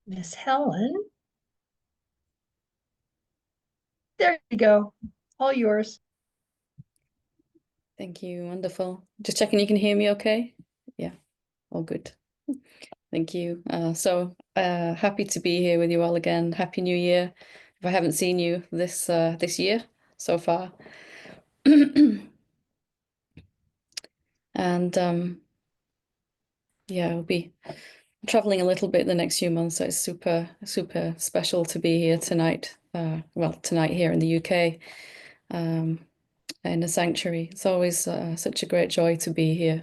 Miss Helen. There you go. All yours. Thank you. Wonderful. Just checking you can hear me okay? Yeah, all good. Thank you. Happy to be here with you all again. Happy New Year. If I haven't seen you this year so far. And yeah, I'll be traveling a little bit the next few months, so it's super, super special to be here tonight. Well, tonight here in the UK, in a sanctuary. It's always such a great joy to be here.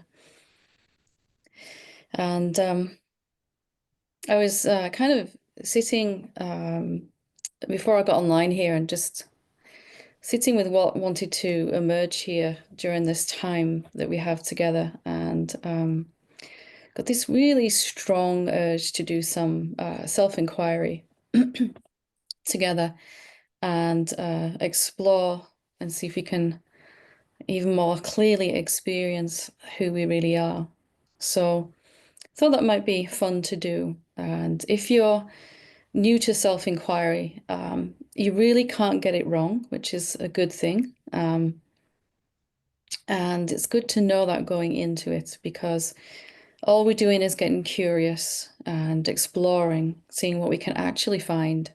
And I was kind of sitting before I got online here and just sitting with what wanted to emerge here during this time that we have together, and got this really strong urge to do some self-inquiry together and explore and see if we can even more clearly experience who we really are. So I thought that might be fun to do. And if you're new to self-inquiry, you really can't get it wrong, which is a good thing. And it's good to know that going into it, because all we're doing is getting curious and exploring, seeing what we can actually find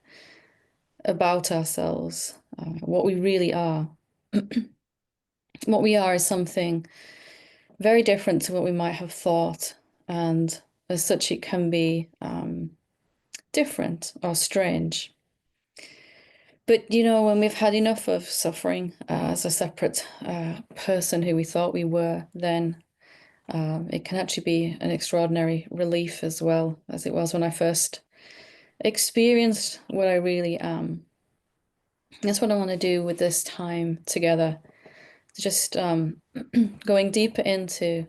about ourselves, what we really are. What we are is something very different to what we might have thought, and as such, it can be different or strange. But you know, when we've had enough of suffering as a separate person who we thought we were, then it can actually be an extraordinary relief as well, as it was when I first experienced what I really am. That's what I want to do with this time together. Just going deeper into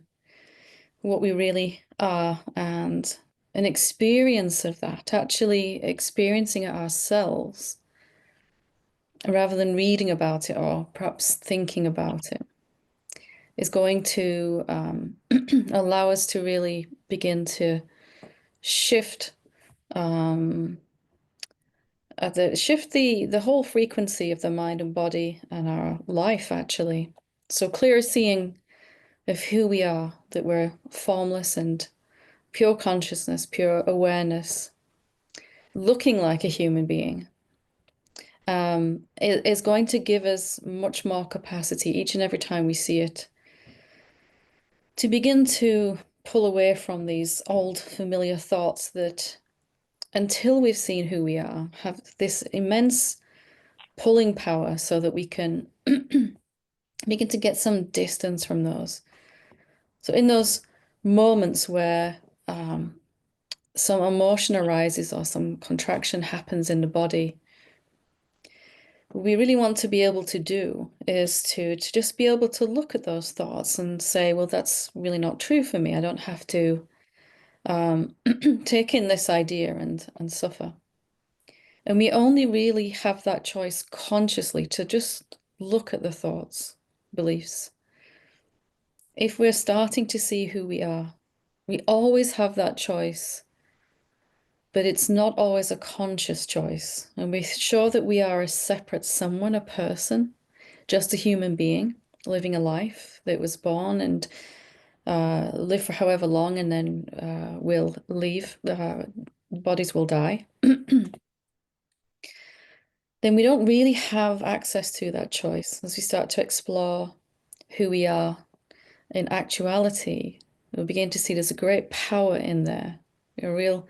what we really are, and an experience of that, actually experiencing it ourselves rather than reading about it or perhaps thinking about it, is going to allow us to really begin to shift the whole frequency of the mind and body and our life, actually. So clear seeing of who we are, that we're formless and pure consciousness, pure awareness, looking like a human being, is going to give us much more capacity each and every time we see it to begin to pull away from these old familiar thoughts that, until we've seen who we are, have this immense pulling power, so that we can begin to get some distance from those. So in those moments where some emotion arises or some contraction happens in the body, what we really want to be able to do is to just be able to look at those thoughts and say, well, that's really not true for me. I don't have to take in this idea and suffer. And we only really have that choice consciously to just look at the thoughts, beliefs. If we're starting to see who we are, we always have that choice, but it's not always a conscious choice. And we're sure that we are a separate someone, a person, just a human being living a life that was born and live for however long, and then will leave, bodies will die. Then we don't really have access to that choice. As we start to explore who we are in actuality, we begin to see there's a great power in there, a real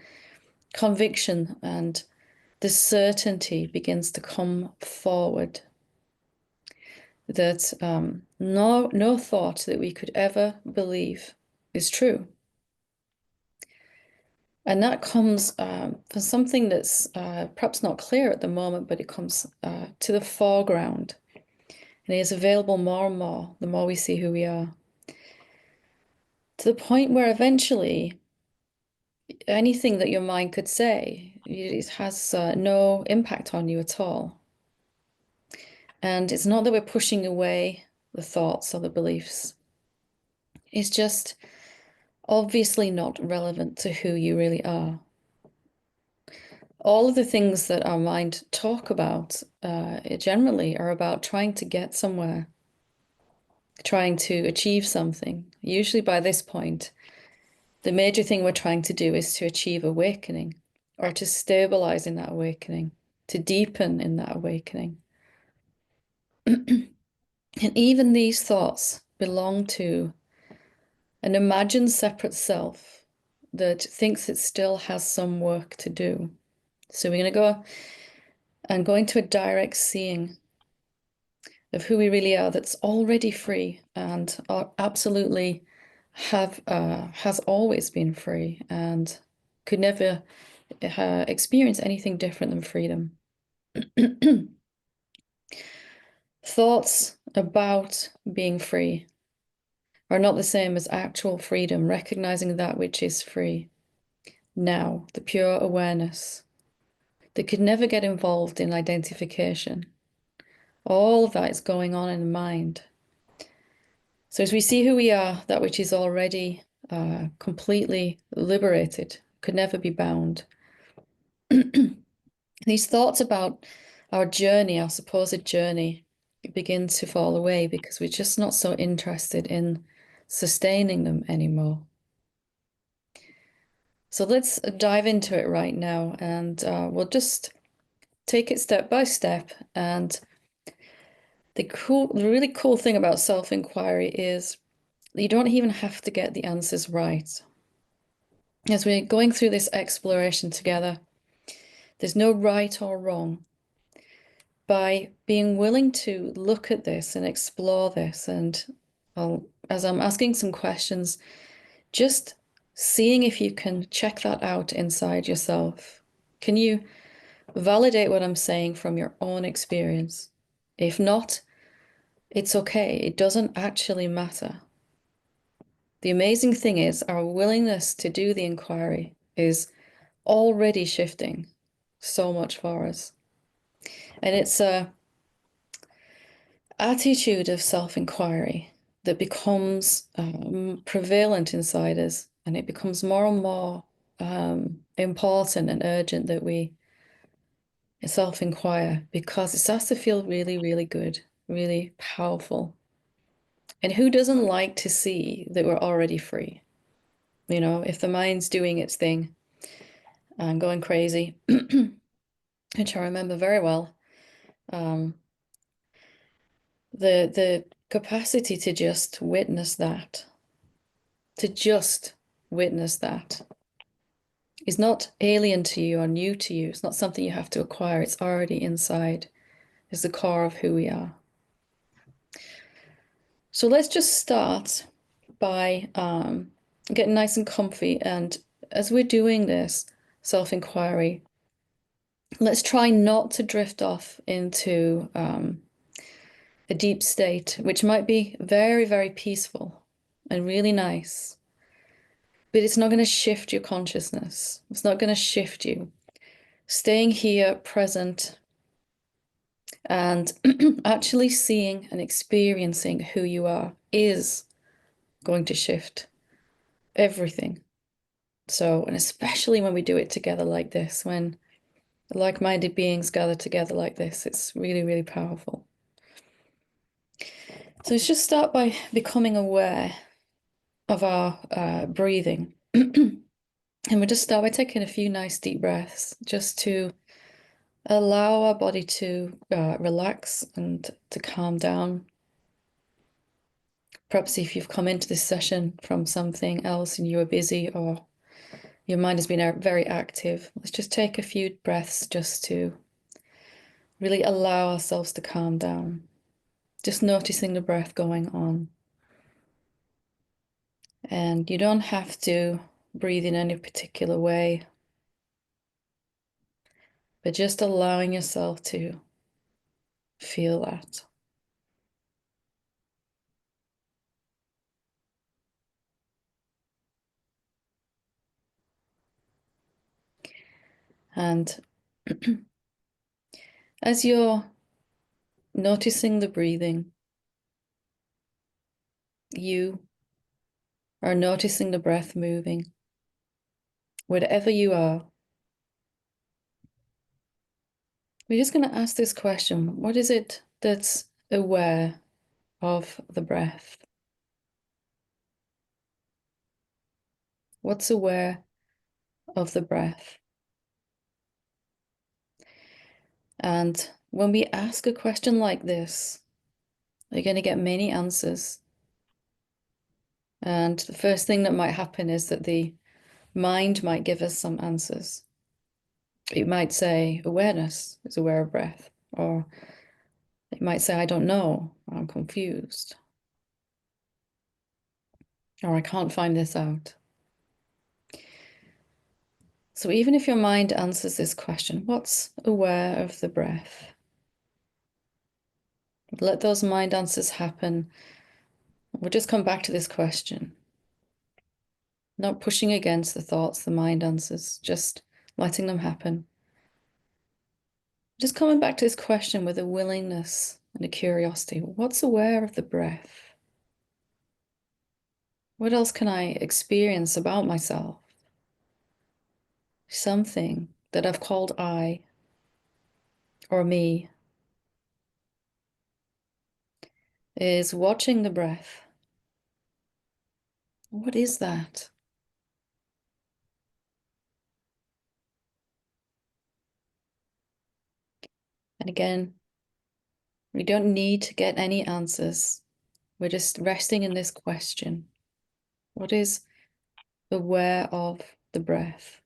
conviction, and the certainty begins to come forward that no thought that we could ever believe is true. And that comes from something that's perhaps not clear at the moment, but it comes to the foreground. And it is available more and more, the more we see who we are. To the point where eventually anything that your mind could say, it has no impact on you at all. And it's not that we're pushing away the thoughts or the beliefs. It's just obviously not relevant to who you really are. all of the things that our mind talk about generally are about trying to get somewhere, trying to achieve something. Usually by this point, the major thing we're trying to do is to achieve awakening, or to stabilize in that awakening, to deepen in that awakening. And even these thoughts belong to an imagined separate self that thinks it still has some work to do. So we're going to go and go into a direct seeing of who we really are that's already free and absolutely has always been free and could never experience anything different than freedom. Thoughts about being free are not the same as actual freedom, recognizing that which is free now, the pure awareness that could never get involved in identification. All of that is going on in the mind. So as we see who we are, that which is already completely liberated, could never be bound. These thoughts about our journey, our supposed journey, begin to fall away because we're just not so interested in sustaining them anymore. So let's dive into it right now, and we'll just take it step by step. And the really cool thing about self-inquiry is you don't even have to get the answers right. As we're going through this exploration together, there's no right or wrong. By being willing to look at this and explore this, and as I'm asking some questions, just seeing if you can check that out inside yourself. Can you validate what I'm saying from your own experience? If not, it's okay. It doesn't actually matter. The amazing thing is our willingness to do the inquiry is already shifting so much for us. And it's a attitude of self-inquiry that becomes prevalent inside us, and it becomes more and more important and urgent that we self-inquire, because it starts to feel really, really good, really powerful. And who doesn't like to see that we're already free? You know, if the mind's doing its thing and going crazy, which I remember very well, the capacity to just witness that, is not alien to you or new to you. It's not something you have to acquire. It's already inside. It's the core of who we are. So let's just start by getting nice and comfy. And as we're doing this self-inquiry, let's try not to drift off into a deep state, which might be very, very peaceful and really nice. But it's not going to shift your consciousness. It's not going to shift you. Staying here, present, and actually seeing and experiencing who you are is going to shift everything. So, and especially when we do it together like this, when like-minded beings gather together like this, it's really, really powerful. So let's just start by becoming aware of our breathing. And we'll just start by taking a few nice deep breaths just to allow our body to relax and to calm down. Perhaps if you've come into this session from something else and you were busy, or your mind has been very active, let's just take a few breaths just to really allow ourselves to calm down. Just noticing the breath going on. And you don't have to breathe in any particular way, but just allowing yourself to feel that. And as you're noticing the breathing, you are noticing the breath moving. Wherever you are, We're just going to ask this question. What is it that's aware of the breath? What's aware of the breath? And when we ask a question like this, you're going to get many answers. And the first thing that might happen is that the mind might give us some answers. It might say awareness is aware of breath, or it might say, I don't know, or I'm confused, or I can't find this out. So even if your mind answers this question, what's aware of the breath? Let those mind answers happen. We'll just come back to this question. Not pushing against the thoughts, the mind answers, just letting them happen. Just coming back to this question with a willingness and a curiosity. What's aware of the breath? What else can I experience about myself? Something that I've called I or me is watching the breath. What is that? And again, we don't need to get any answers. We're just resting in this question. What is aware of the breath?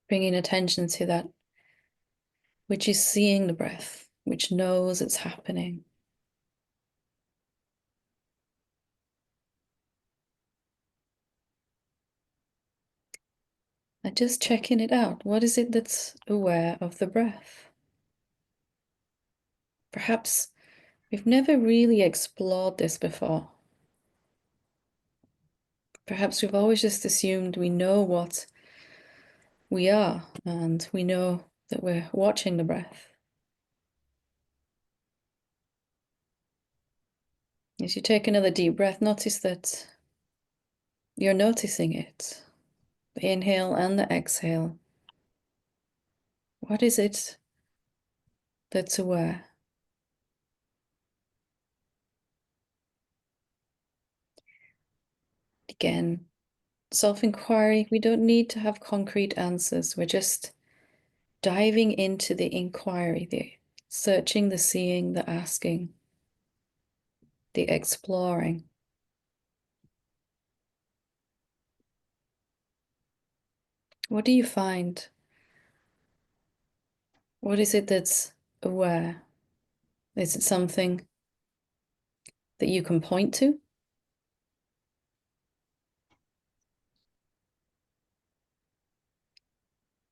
Bringing attention to that which is seeing the breath, which knows it's happening. And just checking it out. What is it that's aware of the breath? Perhaps we've never really explored this before. Perhaps we've always just assumed we know what we are, and we know that we're watching the breath. As you take another deep breath, notice that you're noticing it. The inhale and the exhale. What is it that's aware? Again, self-inquiry, we don't need to have concrete answers. We're just diving into the inquiry, the searching, the seeing, the asking, the exploring. What do you find? What is it that's aware? Is it something that you can point to?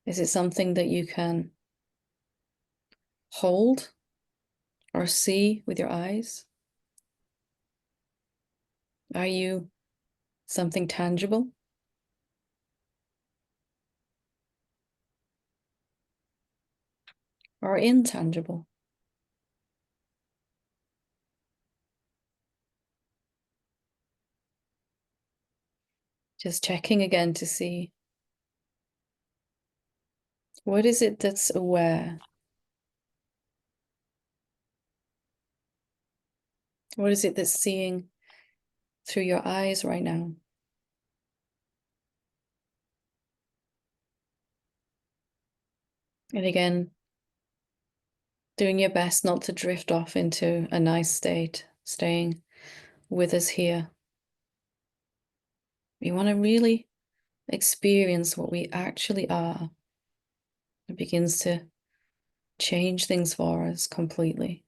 Is it something that you can hold or see with your eyes? Are you something tangible? Or intangible? Just checking again to see, what is it that's aware? What is it that's seeing through your eyes right now? And again, doing your best not to drift off into a nice state, staying with us here. We want to really experience what we actually are. It begins to change things for us completely.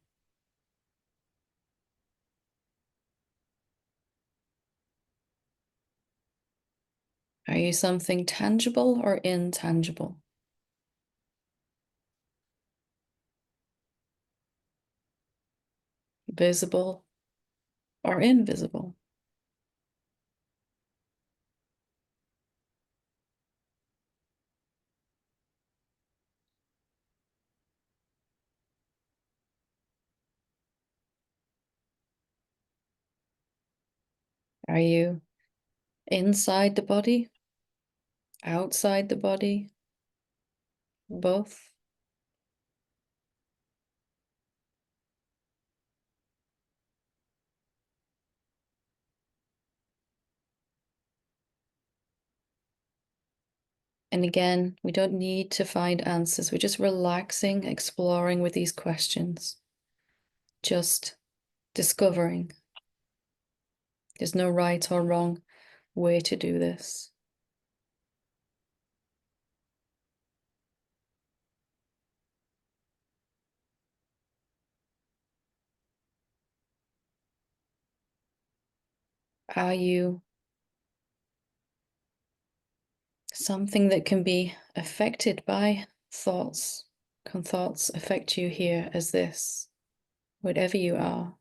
Are you something tangible or intangible? Visible or invisible? Are you inside the body outside the body, both. And again, we don't need to find answers. We're just relaxing, exploring with these questions, just discovering. There's no right or wrong way to do this. Are you something that can be affected by thoughts? Can thoughts affect you here as this, whatever you are?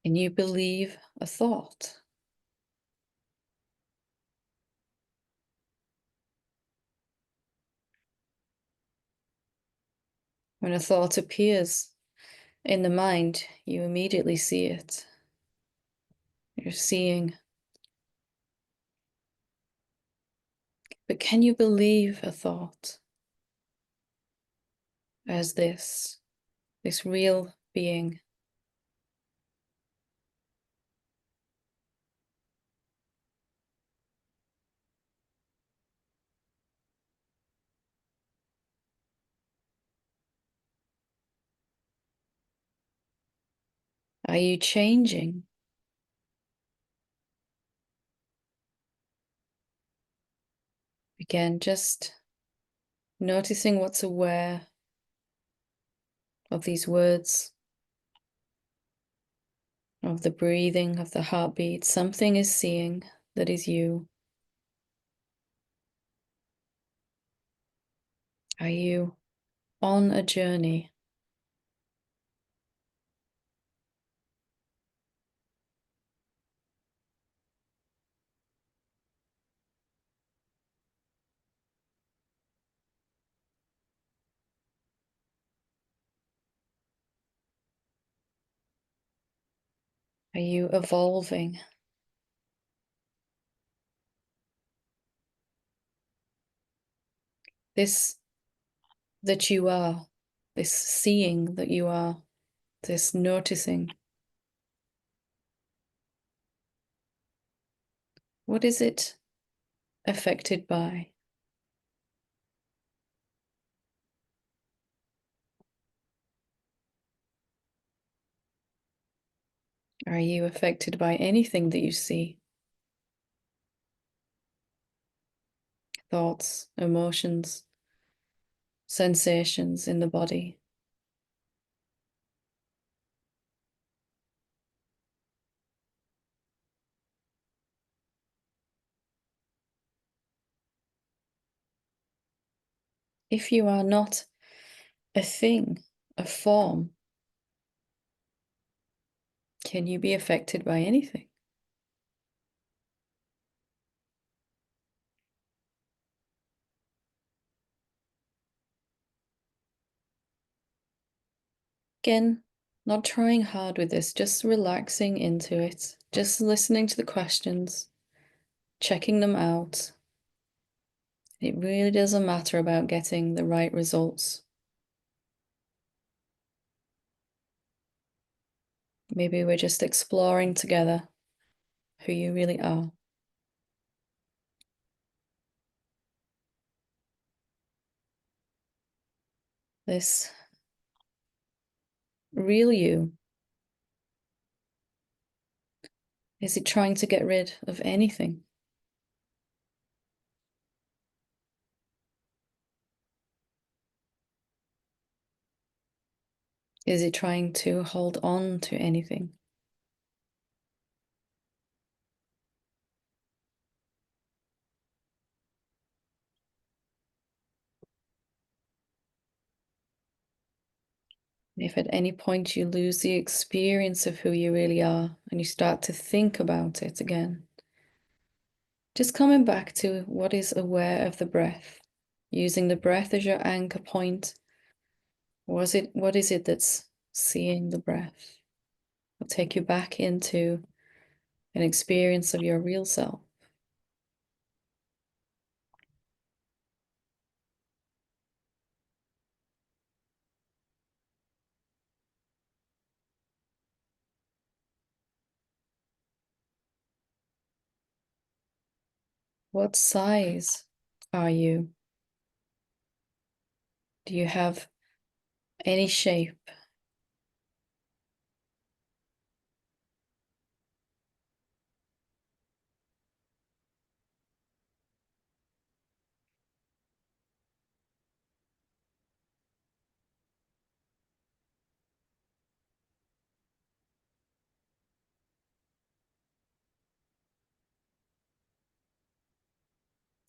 Can you believe a thought? When a thought appears in the mind, you immediately see it. You're seeing. But can you believe a thought as this real being? Are you changing? Again, just noticing what's aware of these words, of the breathing, of the heartbeat. Something is seeing that is you. Are you on a journey? Are you evolving? This that you are, this seeing that you are, this noticing. What is it affected by? Are you affected by anything that you see? Thoughts, emotions, sensations in the body? If you are not a thing, a form, can you be affected by anything? Again, not trying hard with this, just relaxing into it, just listening to the questions, checking them out. It really doesn't matter about getting the right results. Maybe we're just exploring together who you really are. This real you. Is it trying to get rid of anything? Is it trying to hold on to anything? If at any point you lose the experience of who you really are and you start to think about it again, Just coming back to what is aware of the breath, using the breath as your anchor point. What is it that's seeing the breath? It'll take you back into an experience of your real self. What size are you? Do you have any shape?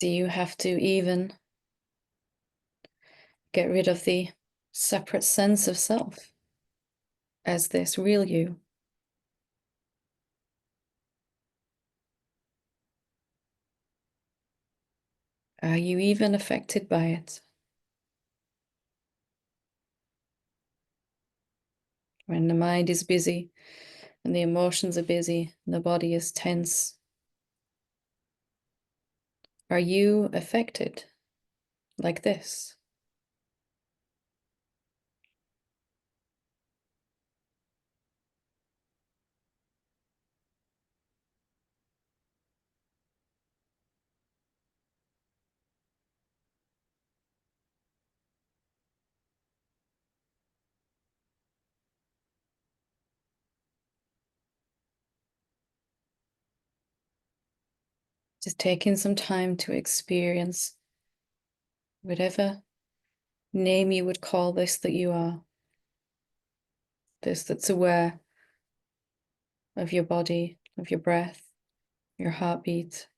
Do you have to even get rid of the separate sense of self as this real you? Are you even affected by it? When the mind is busy and the emotions are busy and the body is tense, are you affected like this? Just taking some time to experience whatever name you would call this that you are, this that's aware of your body, of your breath, your heartbeat.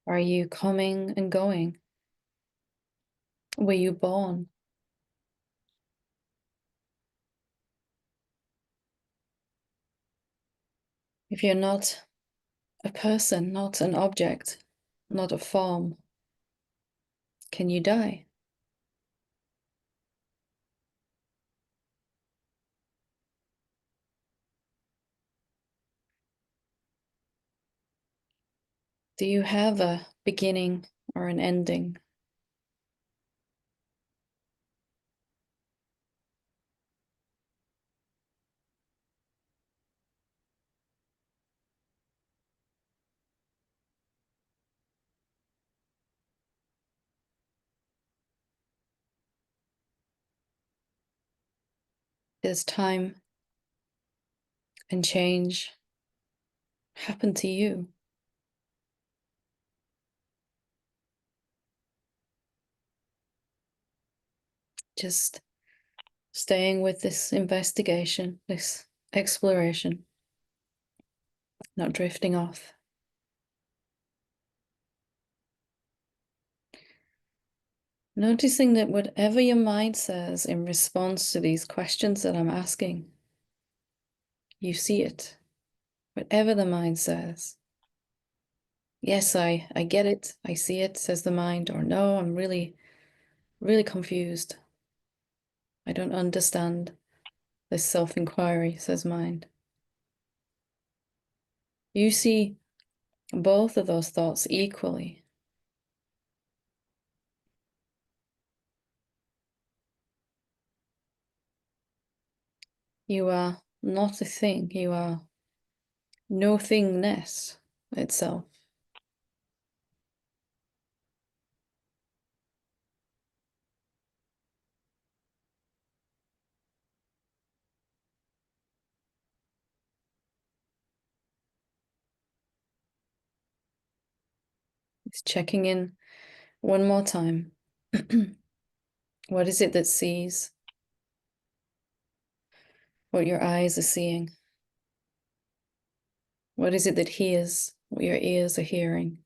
Are you coming and going? Were you born? If you're not a person, not an object, not a form, can you die? Do you have a beginning or an ending? Does time and change happen to you? Just staying with this investigation, this exploration, not drifting off. Noticing that whatever your mind says in response to these questions that I'm asking, you see it. Whatever the mind says. Yes, I get it. I see it, says the mind. Or no, I'm really, really confused. I don't understand this self-inquiry, says mind. You see both of those thoughts equally. You are not a thing. You are no thingness itself. It's checking in one more time. What is it that sees what your eyes are seeing? What is it that hears what your ears are hearing?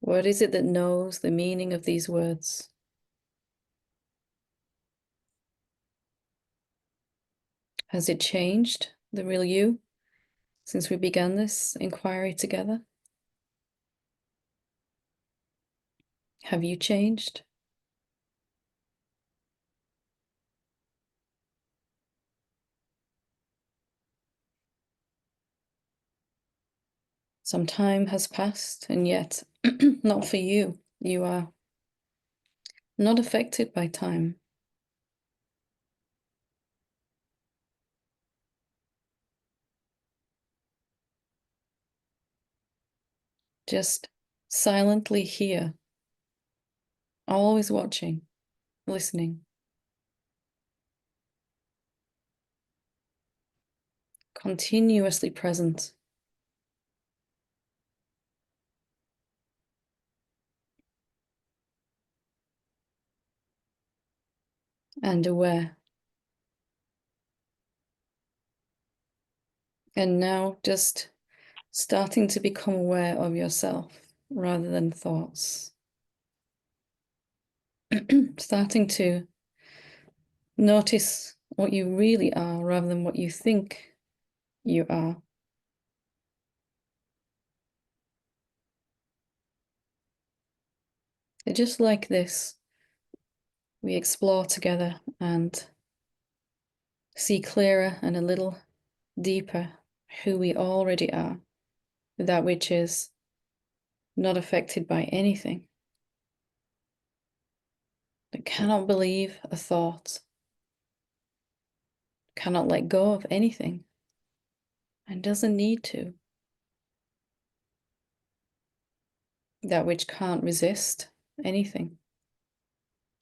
What is it that knows the meaning of these words? Has it changed, the real you, since we began this inquiry together? Have you changed? Some time has passed, and yet, not for you. You are not affected by time. Just silently here, always watching, listening, continuously present. And aware. And now just starting to become aware of yourself rather than thoughts. Starting to notice what you really are rather than what you think you are. And just like this, we explore together and see clearer and a little deeper who we already are, that which is not affected by anything, that cannot believe a thought, cannot let go of anything, and doesn't need to. That which can't resist anything.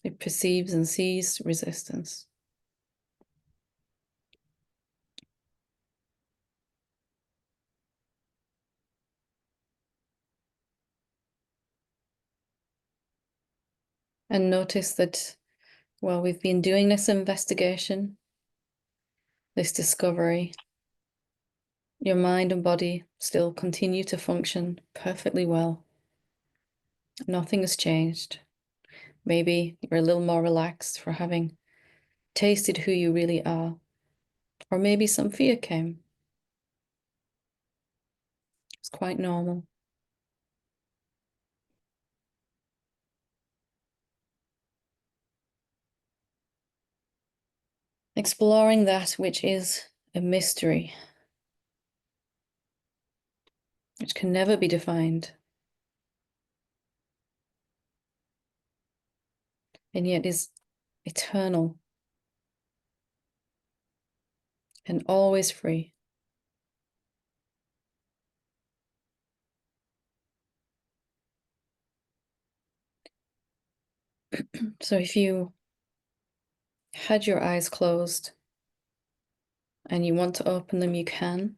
It perceives and sees resistance. And notice that while we've been doing this investigation, this discovery, your mind and body still continue to function perfectly well. Nothing has changed. Maybe you're a little more relaxed for having tasted who you really are, or maybe some fear came. It's quite normal. Exploring that which is a mystery, which can never be defined, and yet is eternal and always free. So if you had your eyes closed and you want to open them, you can.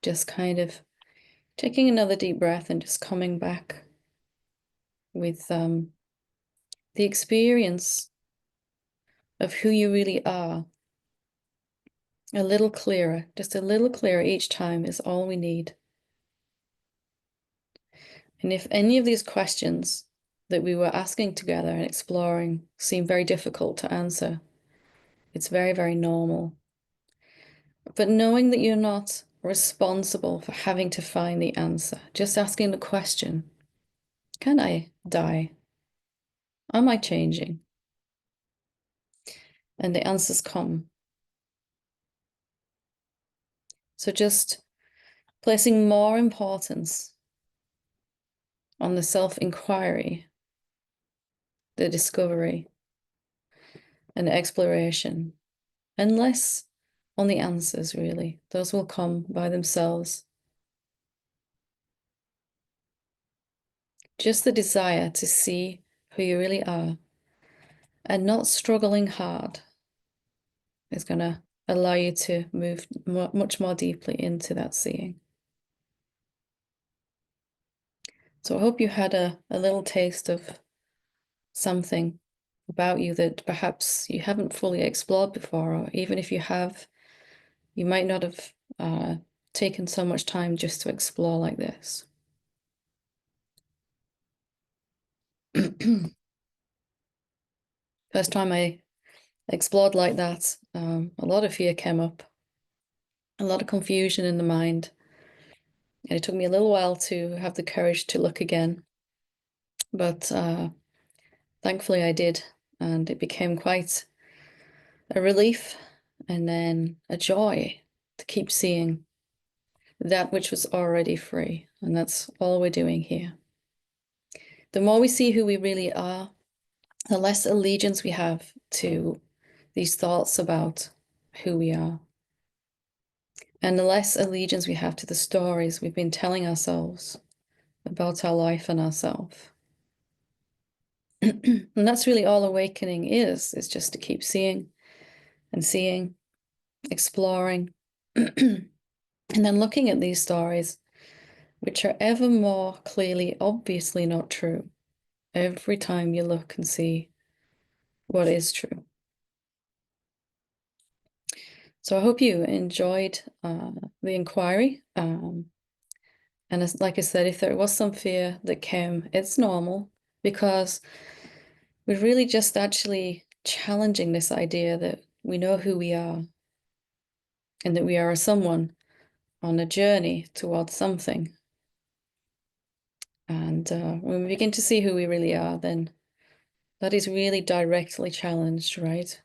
Just kind of taking another deep breath and just coming back with the experience of who you really are. A little clearer, just a little clearer each time is all we need. And if any of these questions that we were asking together and exploring seem very difficult to answer, it's very, very normal. But knowing that you're not responsible for having to find the answer, just asking the question, can I die? Am I changing? And the answers come. So just placing more importance on the self-inquiry, the discovery, and the exploration, and less on the answers, really. Those will come by themselves. Just the desire to see who you really are and not struggling hard is going to allow you to move much more deeply into that seeing. So I hope you had a little taste of something about you that perhaps you haven't fully explored before, or even if you have, you might not have taken so much time just to explore like this. First time I explored like that, a lot of fear came up, a lot of confusion in the mind. And it took me a little while to have the courage to look again. But thankfully I did, and it became quite a relief and then a joy to keep seeing that which was already free. And that's all we're doing here. The more we see who we really are, the less allegiance we have to these thoughts about who we are. And the less allegiance we have to the stories we've been telling ourselves about our life and ourselves. And that's really all awakening is just to keep seeing and seeing, exploring, and then looking at these stories, which are ever more clearly, obviously not true, every time you look and see what is true. So I hope you enjoyed the inquiry. And like I said, if there was some fear that came, it's normal, because we're really just actually challenging this idea that we know who we are and that we are someone on a journey towards something. And when we begin to see who we really are, then that is really directly challenged, right?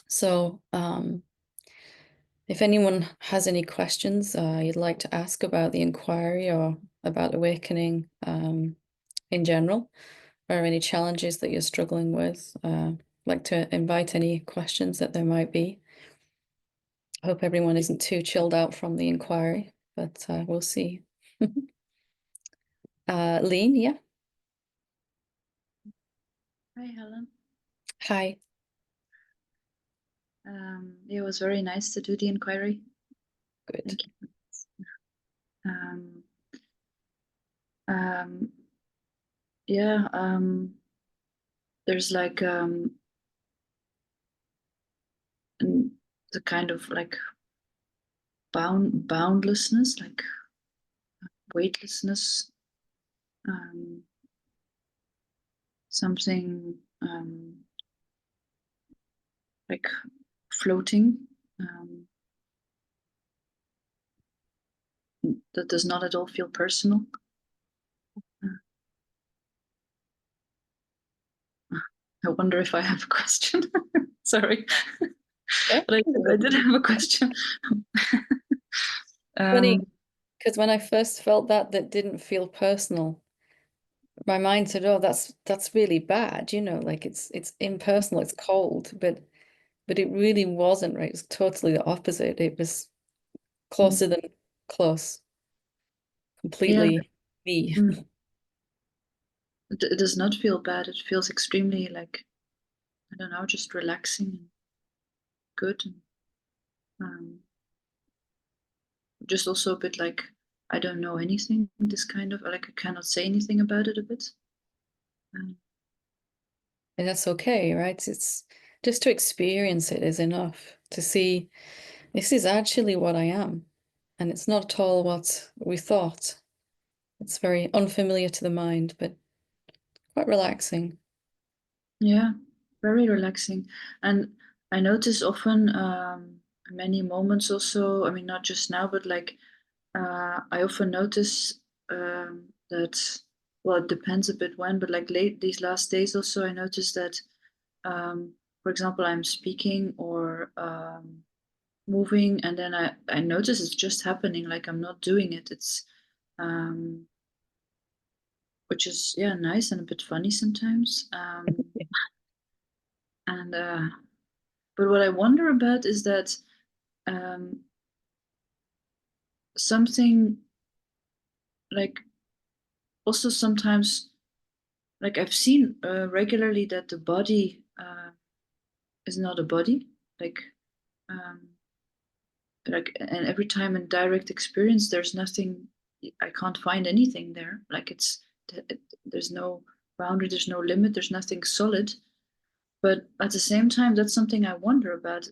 So if anyone has any questions you'd like to ask about the inquiry or about awakening in general, or any challenges that you're struggling with, I'd like to invite any questions that there might be. I hope everyone isn't too chilled out from the inquiry, but we'll see. Lean, yeah. Hi, Helen. Hi. It was very nice to do the inquiry. Good. Thank you. Yeah, there's like the kind of like boundlessness, like weightlessness, something like floating, that does not at all feel personal. I wonder if I have a question. Sorry. Yeah. But I did have a question. Funny, because when I first felt that didn't feel personal, my mind said, "Oh, that's really bad," you know, like it's impersonal, it's cold, but it really wasn't, right? It was totally the opposite. It was closer than close, completely me. It does not feel bad. It feels extremely like, I don't know, just relaxing and good. And, just also a bit like, I don't know anything, this kind of, like I cannot say anything about it a bit. And that's okay, right? It's just to experience it is enough to see this is actually what I am. And it's not at all what we thought. It's very unfamiliar to the mind, but quite relaxing. Yeah, very relaxing. And I notice often many moments also, I mean, not just now, but like I often notice that, well, it depends a bit when, but like these last days also, I notice that, for example, I'm speaking or moving, and then I notice it's just happening, like I'm not doing it. It's which is, yeah, nice and a bit funny sometimes. And but what I wonder about is that something like also sometimes, like I've seen regularly that the body is not a body, um, and every time in direct experience, there's nothing, I can't find anything there. Like there's no boundary, there's no limit, there's nothing solid. But at the same time, that's something I wonder about.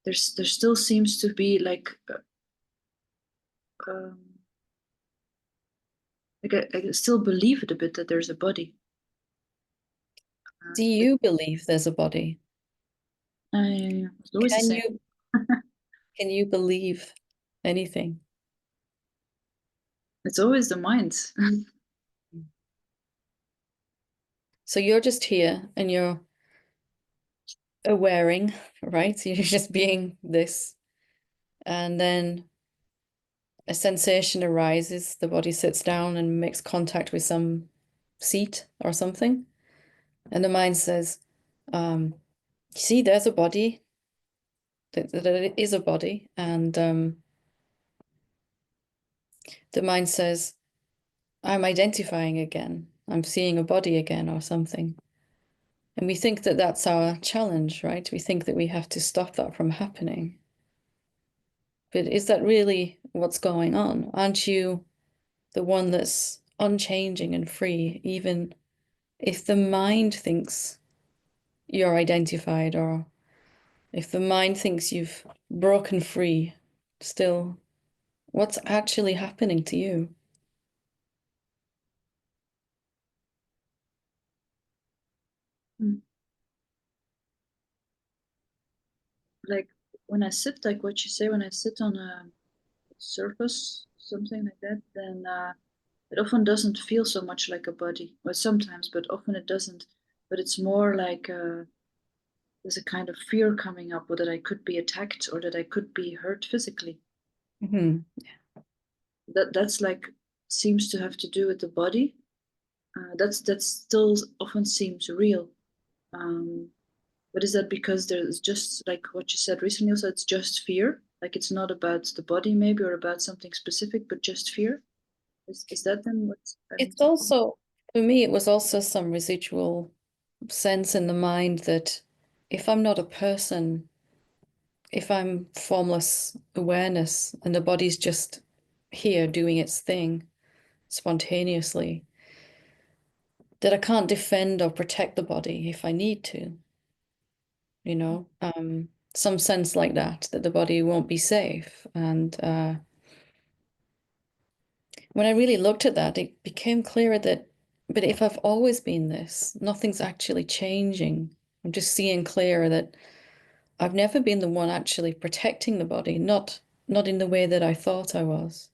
there still seems to be like I still believe it a bit that there's a body. Do you believe there's a body? It's always the Can same. can you believe anything? It's always the mind. So you're just here and you're awareing, right? So you're just being this. And then a sensation arises, the body sits down and makes contact with some seat or something. And the mind says, see, there's a body, that it is a body. And the mind says, I'm identifying again. I'm seeing a body again or something. And we think that that's our challenge, right? We think that we have to stop that from happening. But is that really what's going on? Aren't you the one that's unchanging and free, even if the mind thinks you're identified, or if the mind thinks you've broken free, still, what's actually happening to you? Like when I sit, like what you say, when I sit on a surface, something like that, then it often doesn't feel so much like a body. Well, sometimes, but often it doesn't. But it's more like there's a kind of fear coming up, or that I could be attacked, or that I could be hurt physically. Mm-hmm. That's like seems to have to do with the body. That still often seems real. But is that because there's just like what you said recently? Also, it's just fear. Like it's not about the body, maybe, or about something specific, but just fear. Is that then what? It's also, for me, it was also some residual sense in the mind that if I'm not a person, if I'm formless awareness and the body's just here doing its thing spontaneously, that I can't defend or protect the body if I need to, you know, some sense like that the body won't be safe. And when I really looked at that, it became clearer that, but if I've always been this, nothing's actually changing. I'm just seeing clearer that I've never been the one actually protecting the body, not in the way that I thought I was.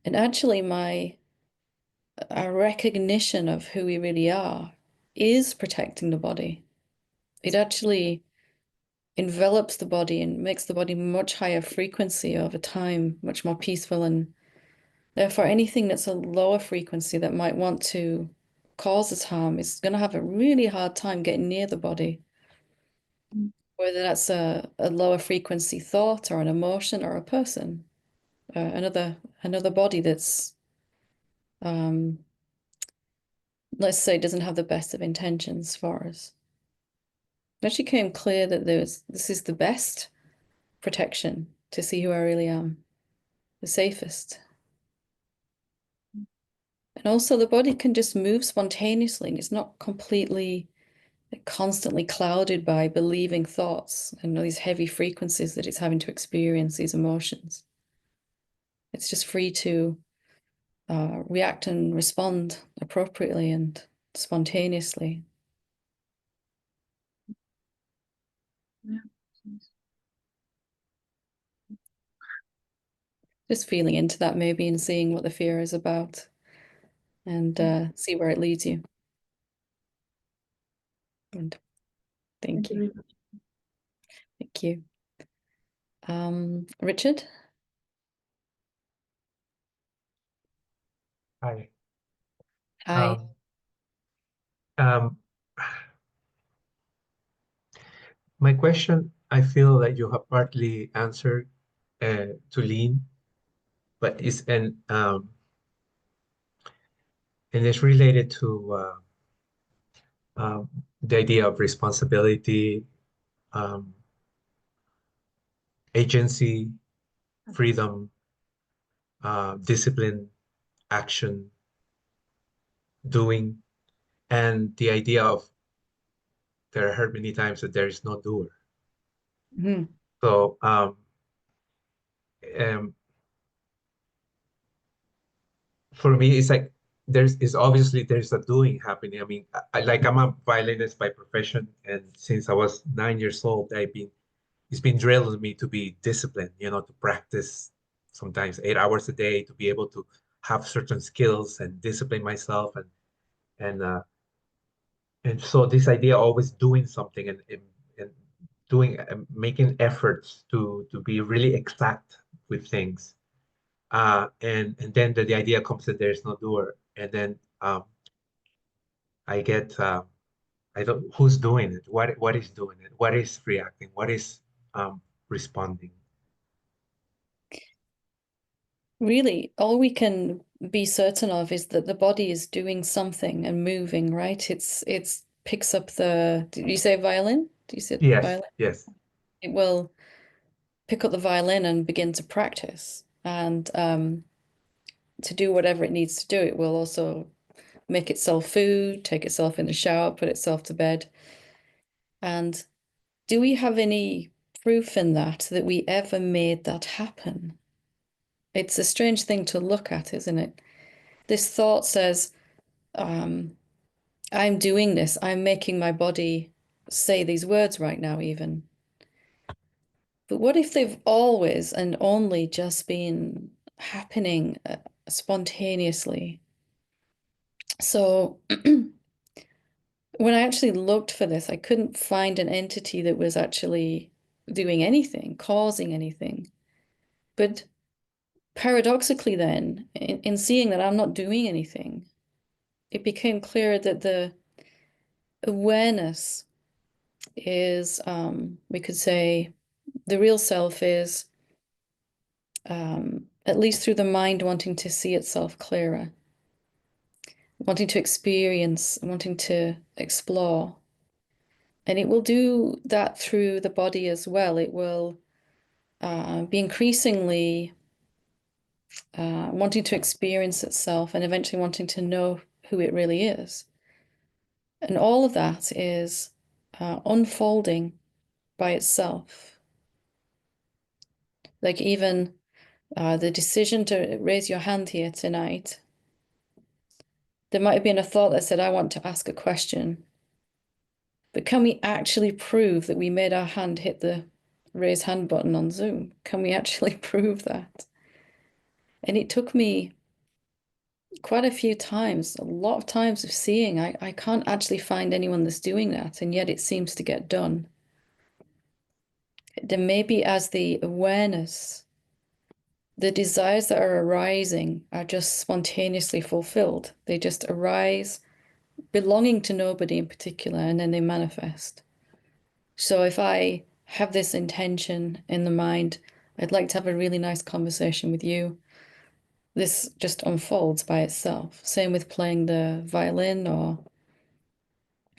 And actually, our recognition of who we really are is protecting the body. It actually envelops the body and makes the body much higher frequency over time, much more peaceful. And therefore, anything that's a lower frequency that might want to cause us harm is going to have a really hard time getting near the body. Whether that's a lower frequency thought or an emotion or a person, another body that's let's say doesn't have the best of intentions for us. It actually became clear that this is the best protection to see who I really am, the safest. And also the body can just move spontaneously and it's not completely constantly clouded by believing thoughts and all these heavy frequencies that it's having to experience these emotions. It's just free to react and respond appropriately and spontaneously. Yeah. Just feeling into that maybe and seeing what the fear is about and see where it leads you. And thank you. Thank you. Richard? Hi. Hi. My question, I feel that you have partly answered to Lean, but and it's related to the idea of responsibility, um, agency, freedom, discipline, action, doing, and the idea of, there are heard many times that there is no doer. Mhm. So for me, it's like obviously there's a doing happening. I mean, I'm a violinist by profession, and since I was 9 years old, it's been drilled in me to be disciplined, to practice sometimes 8 hours a day, to be able to have certain skills and discipline myself, and uh, and so this idea of always doing something and doing making efforts to be really exact with things, and then the idea comes that there's no doer, and then I get I don't who's doing it, what is doing it, what is reacting, what is responding. Really, all we can be certain of is that the body is doing something and moving, right? It's picks up the, did you say violin? Do you say Yes, violin? yes. It will pick up the violin and begin to practice. And to do whatever it needs to do, it will also make itself food, take itself in the shower, put itself to bed. And do we have any proof in that we ever made that happen? It's a strange thing to look at, isn't it? This thought says, I'm doing this, I'm making my body say these words right now, even. But what if they've always and only just been happening spontaneously? So when I actually looked for this, I couldn't find an entity that was actually doing anything, causing anything. But paradoxically, then, in seeing that I'm not doing anything, it became clear that the awareness is, we could say, the real self is, at least through the mind wanting to see itself clearer, wanting to experience, wanting to explore. And it will do that through the body as well. It will be increasingly wanting to experience itself and eventually wanting to know who it really is. And all of that is unfolding by itself. Like even the decision to raise your hand here tonight, there might have been a thought that said, I want to ask a question. But can we actually prove that we made our hand hit the raise hand button on Zoom? Can we actually prove that? And it took me quite a few times, a lot of times of seeing, I can't actually find anyone that's doing that, and yet it seems to get done. Then maybe as the awareness, the desires that are arising are just spontaneously fulfilled. They just arise, belonging to nobody in particular, and then they manifest. So if I have this intention in the mind, I'd like to have a really nice conversation with you, this just unfolds by itself. Same with playing the violin, or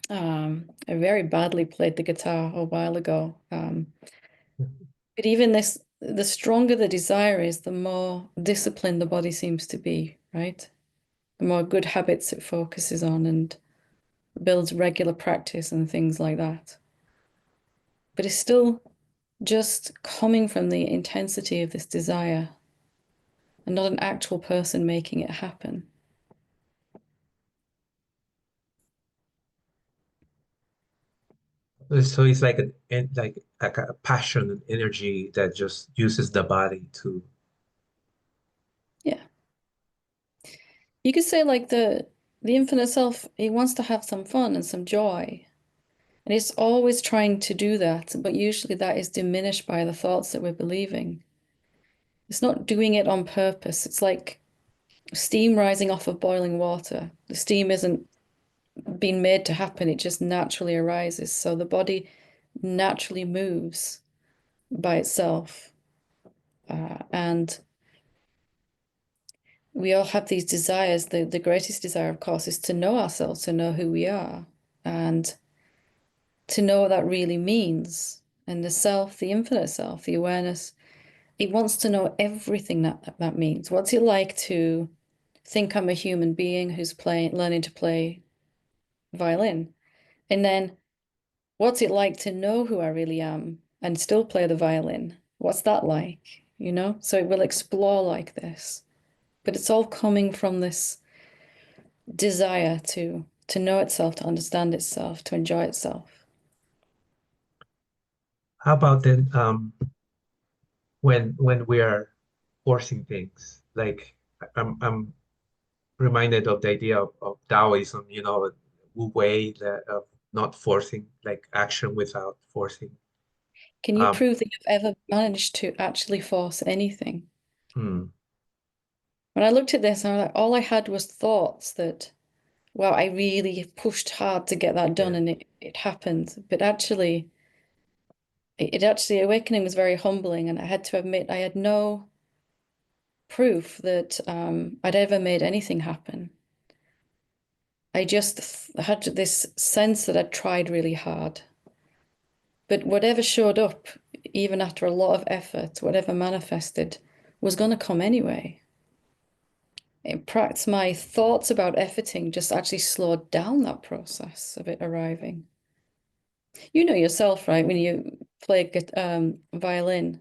I very badly played the guitar a while ago. But even this, the stronger the desire is, the more disciplined the body seems to be, right? The more good habits it focuses on and builds regular practice and things like that. But it's still just coming from the intensity of this desire and not an actual person making it happen. So it's like like a passion and energy that just uses the body to. Yeah. You could say like the infinite self, it wants to have some fun and some joy. And it's always trying to do that, but usually that is diminished by the thoughts that we're believing. It's not doing it on purpose. It's like steam rising off of boiling water. The steam isn't being made to happen, it just naturally arises. So the body naturally moves by itself. And we all have these desires. The greatest desire, of course, is to know ourselves, to know who we are, and to know what that really means. And the self, the infinite self, the awareness, it wants to know everything that means. What's it like to think I'm a human being who's learning to play violin? And then what's it like to know who I really am and still play the violin. What's that like? You know? So it will explore like this. But it's all coming from this desire to know itself, to understand itself, to enjoy itself. How about then when we are forcing things? Like I'm reminded of the idea of Taoism, you know, Wu Wei, of not forcing, like action without forcing. Can you Um, prove that you've ever managed to actually force anything? hmm, When I looked at this, I was like, all I had was thoughts that, wow, I really pushed hard to get that done, yeah, and it happened. But actually, awakening was very humbling, and I had to admit I had no proof that I'd ever made anything happen. I just had this sense that I'd tried really hard. But whatever showed up, even after a lot of effort, whatever manifested, was going to come anyway. In practice, my thoughts about efforting just actually slowed down that process of it arriving. You know yourself, right? When you play violin,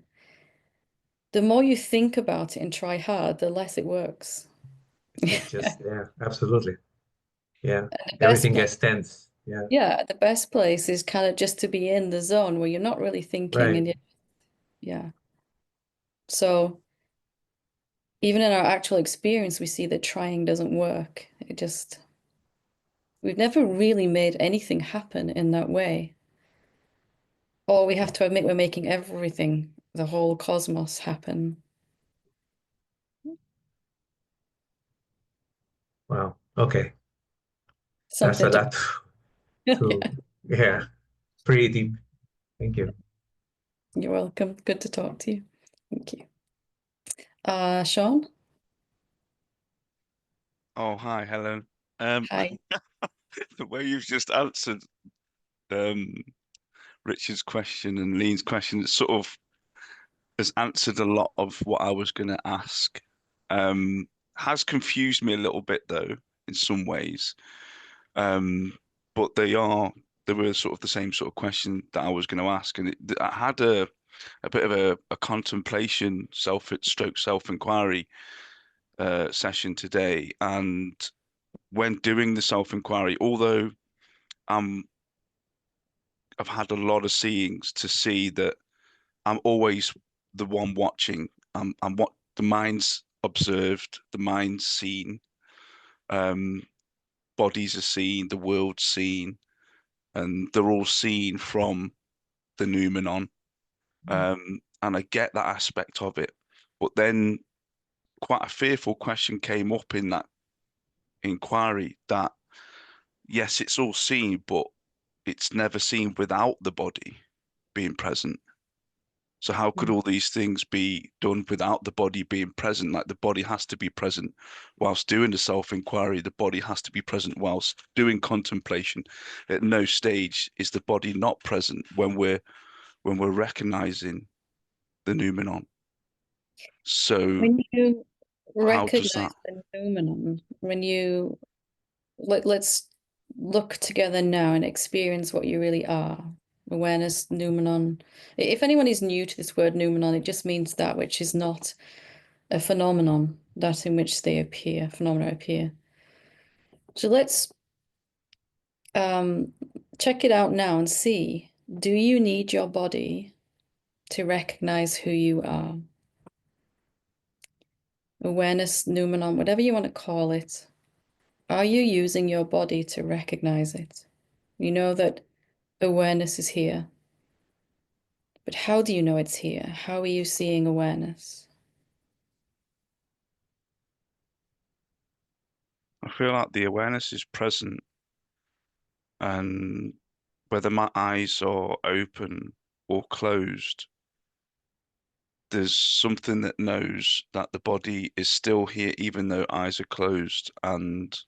the more you think about it and try hard, the less it works. it just, yeah, absolutely. Yeah, The best everything place, gets tense. Yeah, yeah, the best place is kind of just to be in the zone where you're not really thinking, right. and yeah. So even in our actual experience, we see that trying doesn't work. We've never really made anything happen in that way. Or we have to admit we're making everything, the whole cosmos, happen. Wow. Okay. That's a Something to, lot to, yeah, pretty deep. Thank you. You're welcome. Good to talk to you. Thank you. Sean? Oh, hi, Helen. Hi. The way you've just answered um, Richard's question and Lean's question, it sort of has answered a lot of what I was going to ask. Has confused me a little bit though, in some ways. But they were sort of the same sort of question that I was going to ask, and I had a bit of a contemplation, self-inquiry session today, and when doing the self-inquiry, although I've had a lot of seeings to see that I'm always the one watching. I'm what the mind's observed, the mind's seen, um, bodies are seen, the world's seen, and they're all seen from the noumenon. And I get that aspect of it. But then quite a fearful question came up in that inquiry that yes, it's all seen, but it's never seen without the body being present. So how could all these things be done without the body being present? Like the body has to be present whilst doing the self-inquiry. The body has to be present whilst doing contemplation. At no stage is the body not present when we're recognizing the noumenon. So When you how does that? recognize the noumenon, let's look together now and experience what you really are. Awareness, noumenon. If anyone is new to this word noumenon, it just means that which is not a phenomenon, that in which phenomena appear. So let's check it out now and see, do you need your body to recognize who you are? Awareness, noumenon, whatever you want to call it. Are you using your body to recognize it? You know that awareness is here. But how do you know it's here? How are you seeing awareness? I feel like the awareness is present, and whether my eyes are open or closed, there's something that knows that the body is still here, even though eyes are closed, and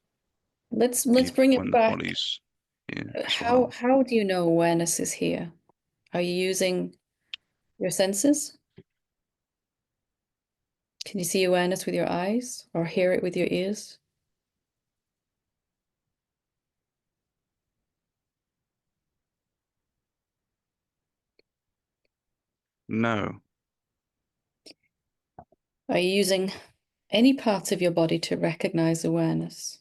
Let's even bring when it the back. body's here as How well. how do you know awareness is here? Are you using your senses? Can you see awareness with your eyes or hear it with your ears? No. Are you using any parts of your body to recognize awareness?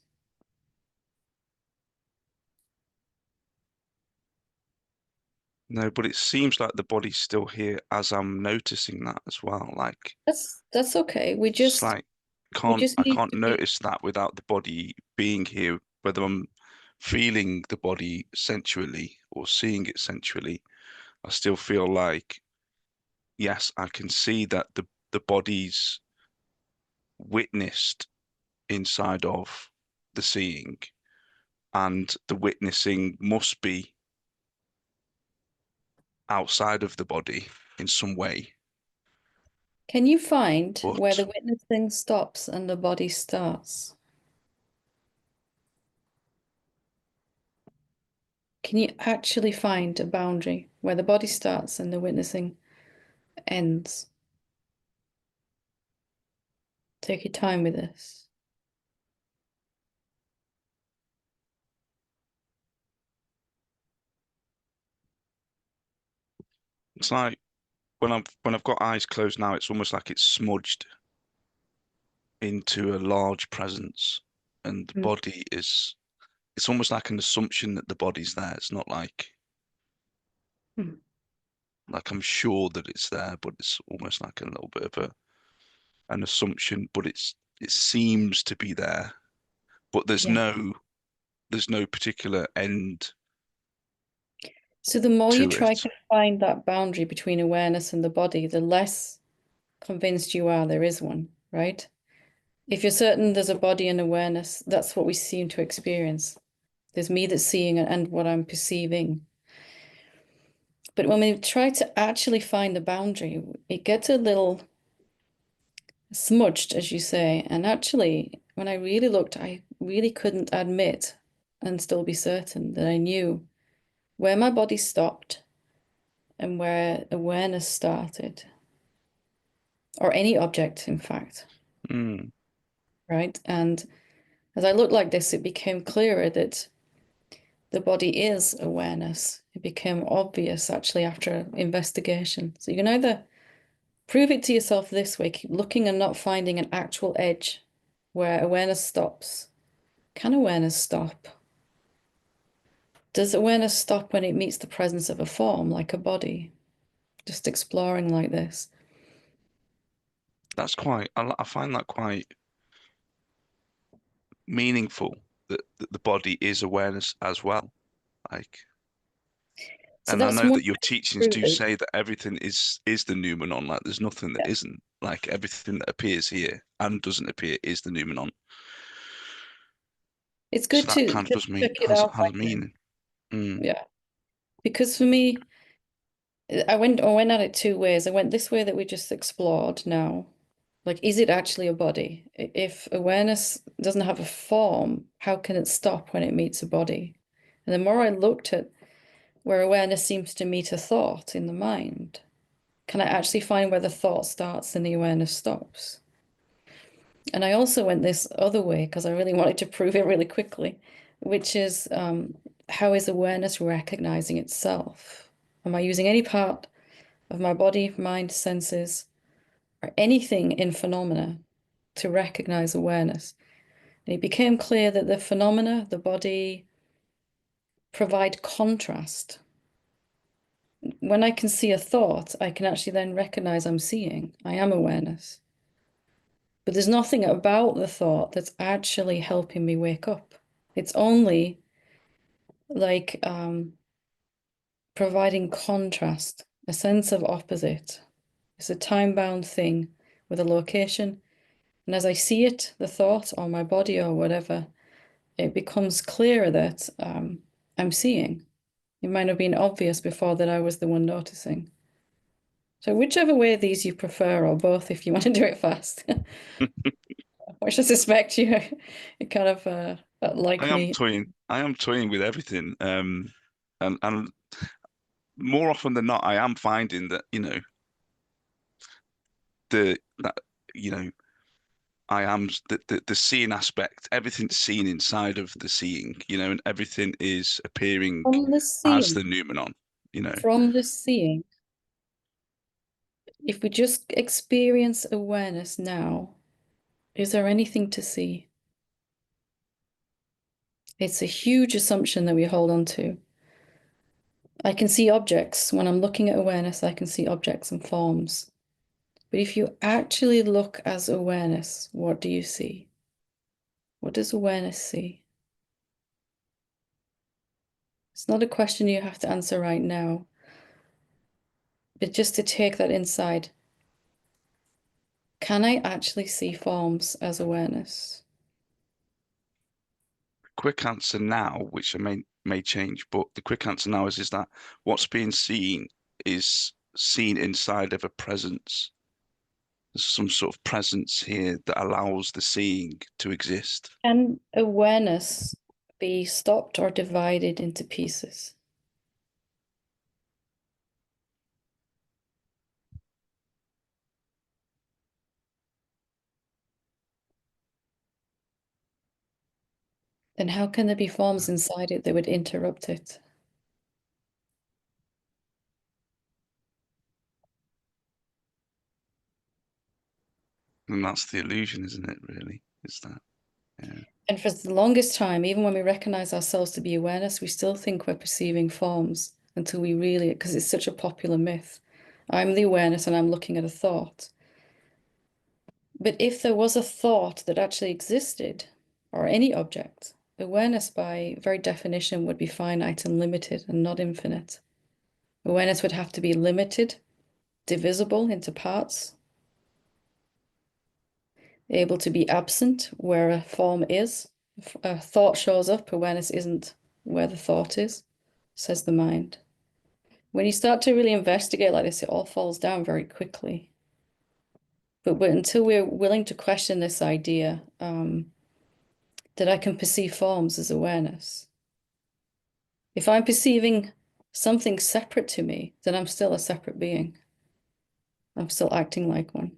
No, but it seems like the body's still here as I'm noticing that as well. Like That's okay. We it's just like we just I need can't to be notice that without the body being here, whether I'm feeling the body sensually or seeing it sensually. I still feel like, yes, I can see that the body's witnessed inside of the seeing, and the witnessing must be outside of the body in some way. Can you find where But the witnessing stops and the body starts? Can you actually find a boundary where the body starts and the witnessing ends? Take your time with this. it's like when I've got eyes closed now, it's almost like it's smudged into a large presence, and the Mm. body is, it's almost like an assumption that the body's there. It's not like Mm. like I'm sure that it's there, but it's almost like a little bit of an assumption, but it seems to be there, but there's Yeah. no particular end So the more you to try it. to find that boundary between awareness and the body, the less convinced you are there is one, right? If you're certain there's a body and awareness, that's what we seem to experience. There's me that's seeing and what I'm perceiving. But when we try to actually find the boundary, it gets a little smudged, as you say. And actually, when I really looked, I really couldn't admit and still be certain that I knew where my body stopped and where awareness started, or any object, in fact, Mm. right? And as I looked like this, it became clearer that the body is awareness. It became obvious, actually, after investigation. So you can either prove it to yourself this way, keep looking and not finding an actual edge where awareness stops. Can awareness stop? Does awareness stop when it meets the presence of a form, like a body? Just exploring like this. That's quite, I find that quite meaningful, that the body is awareness as well. Like, So and I that's know one that your way to teachings prove do it. say that everything is the noumenon. Like, there's nothing that Yeah. isn't. Like, everything that appears here and doesn't appear is the noumenon. It's So good that to kind of does mean, check it has out a like this. meaning. Mm. Yeah. Because for me, I went at it two ways. I went this way that we just explored now. Like, is it actually a body? If awareness doesn't have a form, how can it stop when it meets a body? And the more I looked at where awareness seems to meet a thought in the mind, can I actually find where the thought starts and the awareness stops? And I also went this other way because I really wanted to prove it really quickly, which is how is awareness recognizing itself? Am I using any part of my body, mind, senses, or anything in phenomena to recognize awareness? And it became clear that the phenomena, the body, provide contrast. When I can see a thought, I can actually then recognize I'm seeing. I am awareness. But there's nothing about the thought that's actually helping me wake up. It's only like providing contrast, a sense of opposite. It's a time-bound thing with a location. And as I see it, the thought or my body or whatever, it becomes clearer that I'm seeing. It might have been obvious before that I was the one noticing. So whichever way of these you prefer, or both if you want to do it fast. Which I suspect you kind of like me. I am toying with everything. And more often than not, I am finding that, that, you know, I am the seeing aspect, everything's seen inside of the seeing, and everything is appearing From the as seeing, the noumenon, from the seeing, If we just experience awareness now, is there anything to see? It's a huge assumption that we hold on to. I can see objects. When I'm looking at awareness, I can see objects and forms. But if you actually look as awareness, what do you see? What does awareness see? It's not a question you have to answer right now, but just to take that inside. Can I actually see forms as awareness? Quick answer now, which I may change, but the quick answer now is that what's being seen is seen inside of a presence. There's some sort of presence here that allows the seeing to exist. Can awareness be stopped or divided into pieces? Then how can there be forms inside it that would interrupt it? And that's the illusion, isn't it, really? Is that, yeah. And for the longest time, even when we recognize ourselves to be awareness, we still think we're perceiving forms until we really, because it's such a popular myth. I'm the awareness and I'm looking at a thought. But if there was a thought that actually existed, or any object, awareness by very definition would be finite and limited and not infinite. Awareness would have to be limited, divisible into parts, able to be absent where a form is. If a thought shows up, awareness isn't where the thought is, says the mind. When you start to really investigate like this, it all falls down very quickly. But until we're willing to question this idea that I can perceive forms as awareness, if I'm perceiving something separate to me, then I'm still a separate being. I'm still acting like one.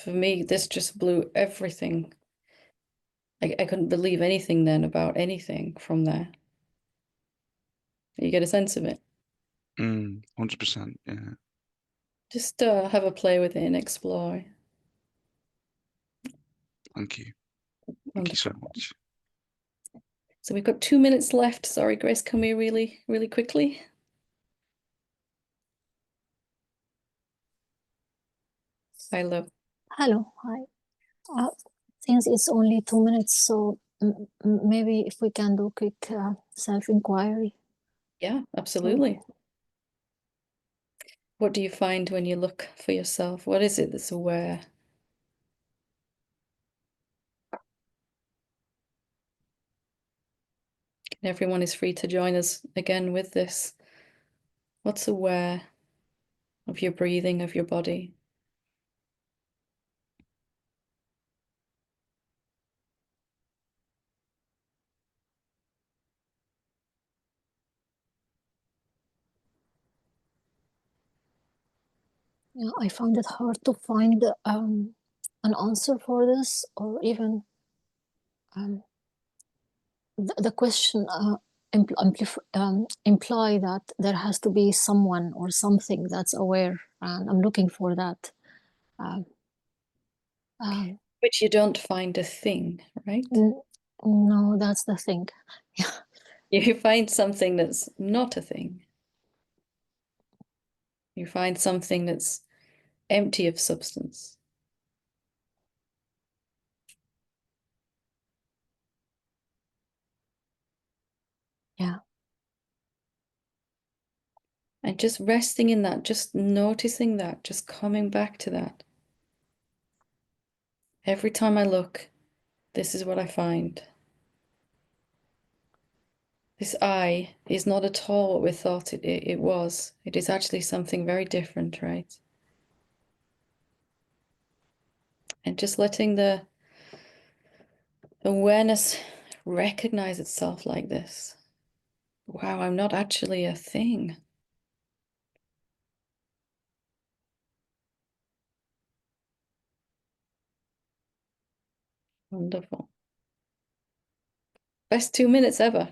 For me, this just blew everything. I couldn't believe anything then about anything from there. You get a sense of it. 100%, yeah. Just have a play with it and explore. Thank you. Thank Wonderful. you so much. So we've got 2 minutes left. Sorry, Grace, can we really quickly? I love. Hello, hi. Since it's only 2 minutes, so maybe if we can do quick self-inquiry. Yeah, absolutely. What do you find when you look for yourself? What is it that's aware? And everyone is free to join us again with this. What's aware of your breathing, of your body? Yeah, I find it hard to find an answer for this, or even the question imply that there has to be someone or something that's aware, and I'm looking for that. But you don't find a thing, right? No, that's the thing. Yeah. You find something that's not a thing. You find something that's empty of substance. Yeah. And just resting in that, just noticing that, just coming back to that. Every time I look, this is what I find. This I is not at all what we thought it was. It is actually something very different, right? And just letting the awareness recognize itself like this. Wow, I'm not actually a thing. Wonderful. Best 2 minutes ever.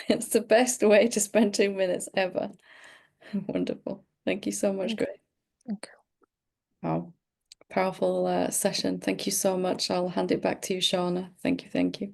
It's the best way to spend 2 minutes ever. Wonderful. Thank you so much, Thank Grace. Thank you. Wow. Powerful session. Thank you so much. I'll hand it back to you, Shauna. Thank you. Thank you.